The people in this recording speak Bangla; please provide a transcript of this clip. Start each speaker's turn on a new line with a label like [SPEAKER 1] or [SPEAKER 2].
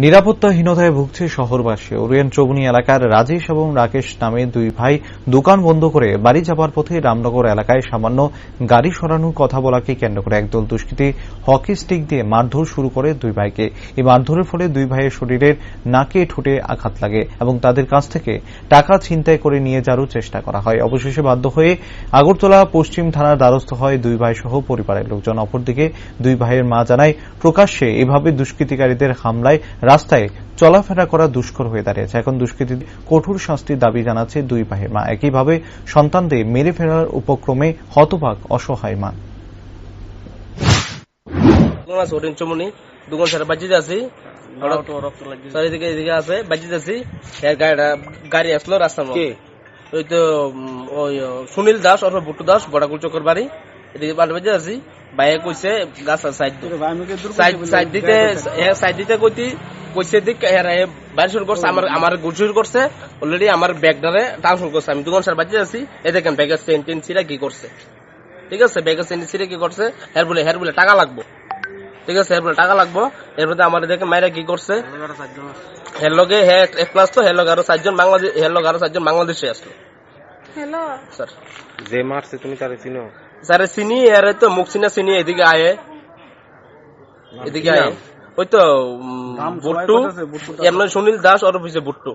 [SPEAKER 1] নিরাপত্তাহীনতায় ভুগছে শহরবাসী। ওরিয়েন্ট চৌমুহনী এলাকার রাজেশ এবং রাকেশ নামে দুই ভাই দোকান বন্ধ করে বাড়ি যাবার পথে রামনগর এলাকায় সামান্য গাড়ি সরানোর কথা বলাকে কেন্দ্র করে একদল দুষ্কৃতী হকি স্টিক দিয়ে মারধর শুরু করে দুই ভাইকে। এই মারধরের ফলে দুই ভাইয়ের শরীরের নাকে ঠোঁটে আঘাত লাগে এবং তাদের কাছ থেকে টাকা ছিনতাই করে নিয়ে যাওয়ার চেষ্টা করা হয়। অবশেষে বাধ্য হয়ে আগরতলা পশ্চিম থানার দ্বারস্থ হয় দুই ভাই সহ পরিবারের লোকজন। অপরদিকে দুই ভাইয়ের মা জানায়, প্রকাশ্যে এভাবে দুষ্কৃতিকারীদের হামলায় রাস্তায় চলাফেরা করা দুষ্কর হয়ে দাঁড়িয়েছে। এখন দুষ্কৃতীদের কঠোর শাস্তির দাবি জানাচ্ছে দুই ভাইয়ের মা। একইভাবে সন্তানদের মেরে ফেলার উপক্রমে হতবাক অসহায় মা।
[SPEAKER 2] ওরিয়েন্ট চৌমুহনী দোকান সারা বাজিতে আছি, এদিকে আছে বাজিতে আছি, গাড়ি আসলো রাস্তার মধ্যে। ওই তো ওই সুনীল দাস অথবা বুট্টু দাস বড়াকুল চক্কর বাড়ি, এদিকে বাজে আছি। ভাইয়ে কইছে গাছার সাইড দিতে কইছে দিক বাইরে শুরু করছে, আমার গুড শুরু করছে অলরেডি। আমার ব্যাগটারে টান শুরু করছে। আমি দোকান সার বাজিয়ে আছি, এ দেখেন ব্যাগের চেন টেন ছিঁড়া কি করছে। ঠিক আছে, ব্যাগের চেন ছিঁড়ে কি করছে, হের বলে টাকা লাগবো। ঠিক আছে, এরপরে টাকা লাগবো। এরপরে আমার দেখে মায়েরা কি করছে, হের লগে এক ক্লাস তো হের লগে আরো 4 জন বাংলাদেশ, হের লগে আরো 4 জন বাংলাদেশে আসলো। হ্যালো স্যার,
[SPEAKER 3] যে মারছে তুমি তারে চিনো?
[SPEAKER 2] স্যার চিনি, এর তো মুখ চিনি। এদিকে আয়ে ওই তো বুট্টু, এমন সুনীল দাস ওর পিছিয়ে বুট্টু।